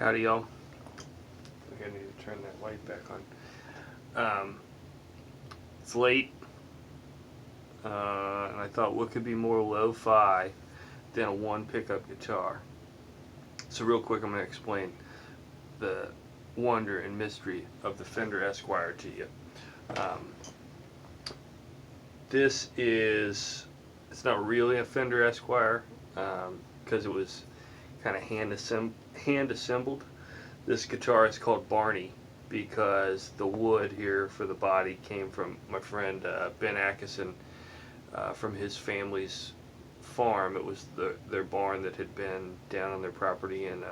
Howdy, y'all. I think I need to turn that light back on. It's late, and I thought, what could be more lo-fi than a one pickup guitar? So real quick, I'm going to explain the wonder and mystery of the Fender Esquire to you. It's not really a Fender Esquire, because it was kind of hand assembled. This guitar is called Barney because the wood here for the body came from my friend Ben Atkinson, from his family's farm. It was their barn that had been down on their property in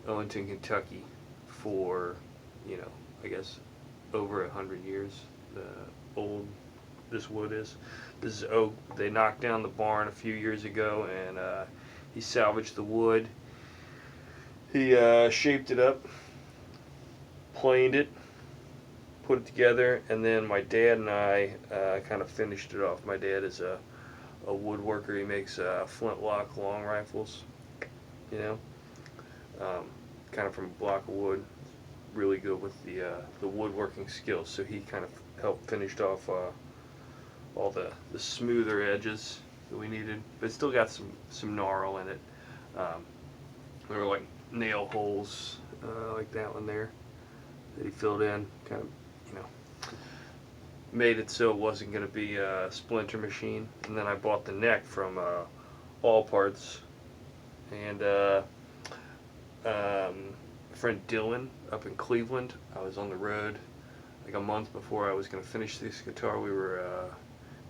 Owington, Kentucky for, I guess over 100 years. Old this wood is. This is oak. They knocked down the barn a few years ago, and he salvaged the wood. He shaped it up, planed it, put it together, and then my dad and I kind of finished it off. My dad is a woodworker. He makes flintlock long rifles, kind of from a block of wood. Really good with the woodworking skills. So he kind of helped finish off all the smoother edges that we needed, but it still got some gnarl in it. There were like nail holes like that one there that he filled in, kind of, made it so it wasn't going to be a splinter machine. And then I bought the neck from All Parts, and friend Dylan up in Cleveland. I was on the road like a month before I was going to finish this guitar. We were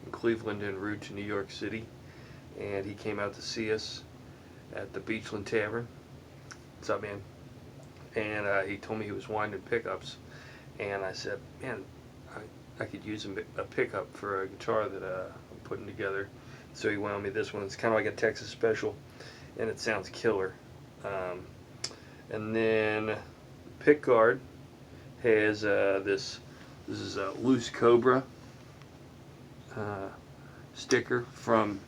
in Cleveland en route to New York City, and he came out to see us at the Beachland Tavern. What's up, man? And he told me he was winding pickups, and I said, man, I could use a pickup for a guitar that I'm putting together. So he wound me this one. It's kind of like a Texas Special, and it sounds killer. And then pick guard has this is a loose Cobra sticker from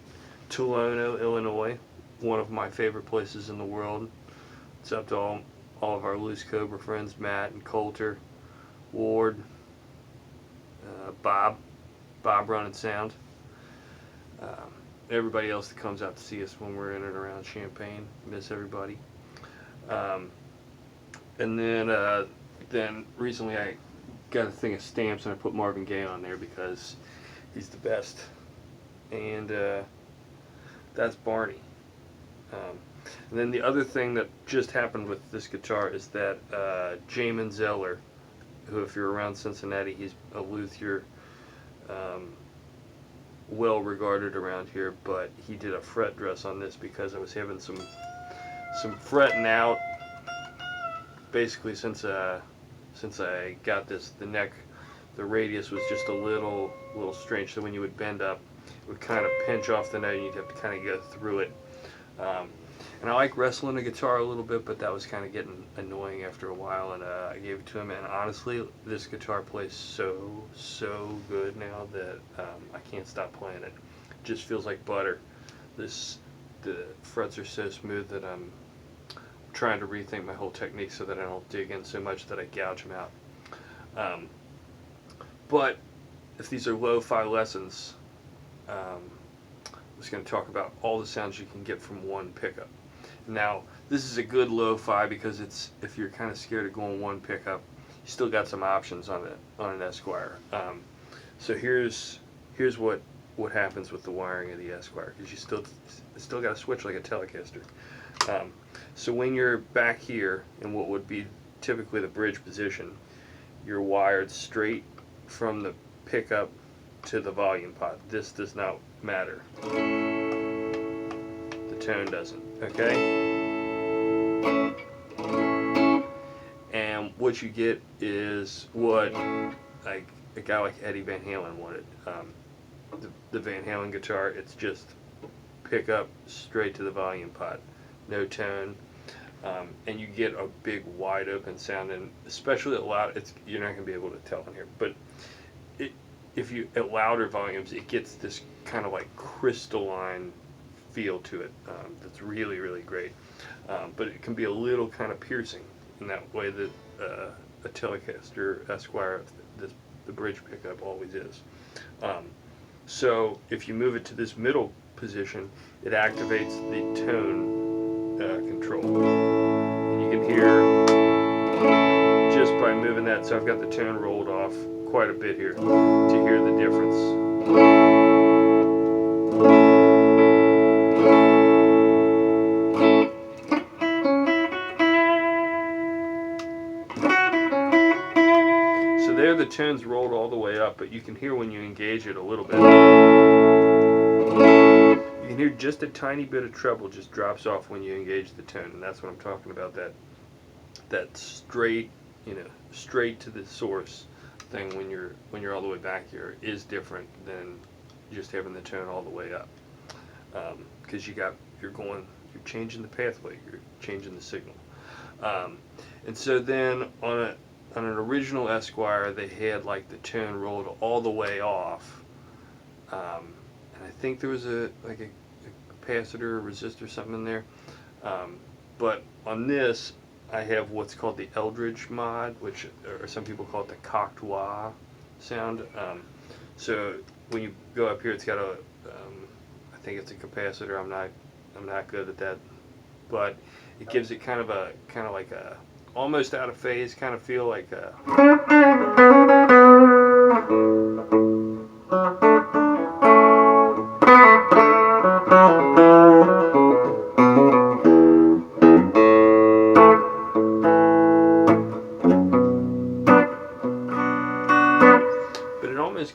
Tolono, Illinois, one of my favorite places in the world. It's up to all of our loose Cobra friends, Matt and Coulter, Ward, Bob Run and Sound, everybody else that comes out to see us when we're in and around Champaign. Miss everybody. And then recently I got a thing of stamps, and I put Marvin Gaye on there because he's the best. And that's Barney. And then the other thing that just happened with this guitar is that Jamonn Zeller, who, if you're around Cincinnati, he's a luthier, well regarded around here, but he did a fret dress on this because I was having some fretting out. Basically, since I got this, the neck, the radius was just a little strange. So when you would bend up, it would kind of pinch off the note, and you'd have to kind of go through it. And I like wrestling a guitar a little bit, but that was kind of getting annoying after a while, and I gave it to him. And honestly, this guitar plays so good now that I can't stop playing it. It just feels like butter. The frets are so smooth that I'm trying to rethink my whole technique so that I don't dig in so much that I gouge them out. But if these are lo-fi lessons, I was going to talk about all the sounds you can get from one pickup. Now, this is a good lo-fi because if you're kind of scared of going one pickup, you still got some options on an Esquire. So here's what happens with the wiring of the Esquire, because you still got to switch like a Telecaster. So when you're back here in what would be typically the bridge position, you're wired straight from the pickup to the volume pot. This does not matter. The tone doesn't, okay? And what you get is what like a guy like Eddie Van Halen wanted. The Van Halen guitar, it's just pickup straight to the volume pot. No tone, and you get a big wide open sound, and especially at loud, you're not going to be able to tell in here, but if you at louder volumes, it gets this kind of like crystalline feel to it that's really, really great. But it can be a little kind of piercing in that way that a Telecaster Esquire, the bridge pickup, always is. So if you move it to this middle position, it activates the tone control. And you can hear just by moving that, so I've got the tone rolled off quite a bit here to hear the difference. So there the tone's rolled all the way up, but you can hear when you engage it a little bit. You can hear just a tiny bit of treble just drops off when you engage the tone, and that's what I'm talking about, that straight, straight to the source thing when you're all the way back here is different than just having the tone all the way up, because you're changing the pathway, you're changing the signal. And so then on an original Esquire, they had like the tone rolled all the way off, and I think there was a capacitor, a resistor, something in there. But on this, I have what's called the Eldridge mod, which, or some people call it the cocked-wah sound. So when you go up here, it's got I think it's a capacitor. I'm not good at that, but it gives it kind of like a almost out of phase kind of feel, like a.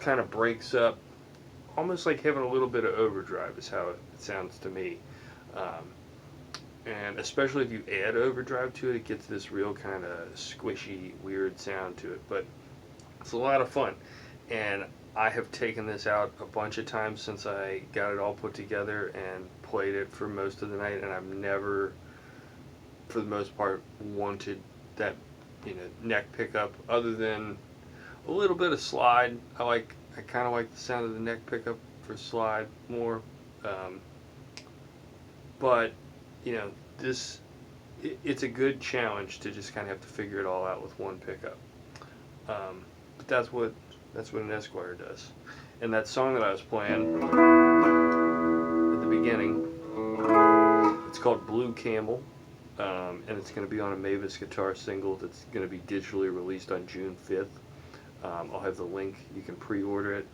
Kind of breaks up, almost like having a little bit of overdrive is how it sounds to me. And especially if you add overdrive to it, it gets this real kind of squishy, weird sound to it. But it's a lot of fun, and I have taken this out a bunch of times since I got it all put together and played it for most of the night, and I've never, for the most part, wanted that neck pickup other than a little bit of slide. I kind of like the sound of the neck pickup for slide more, but it's a good challenge to just kind of have to figure it all out with one pickup. But that's what an Esquire does. And that song that I was playing at the beginning, it's called Blue Camel, and it's going to be on a Mavis guitar single that's going to be digitally released on June 5th. I'll have the link. You can pre-order it.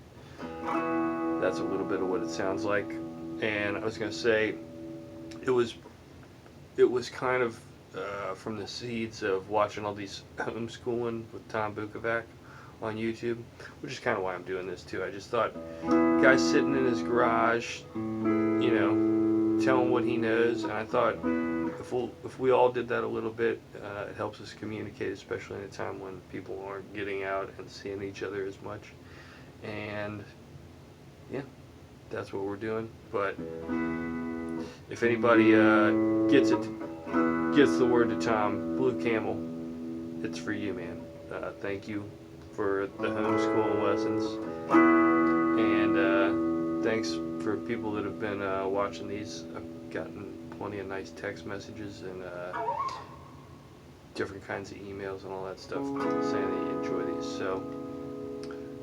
That's a little bit of what it sounds like. And I was going to say, it was kind of from the seeds of watching all these homeschooling with Tom Bukovac on YouTube, which is kind of why I'm doing this too. I just thought, guy's sitting in his garage, telling what he knows, and I thought if we all did that a little bit, it helps us communicate, especially in a time when people aren't getting out and seeing each other as much. And yeah, that's what we're doing. But if anybody gets the word to Tom, Blue Camel, it's for you, man. Thank you for the homeschooling lessons, and thanks for people that have been watching these. I've gotten plenty of nice text messages and different kinds of emails and all that stuff saying that you enjoy these. So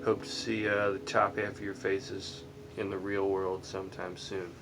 hope to see the top half of your faces in the real world sometime soon.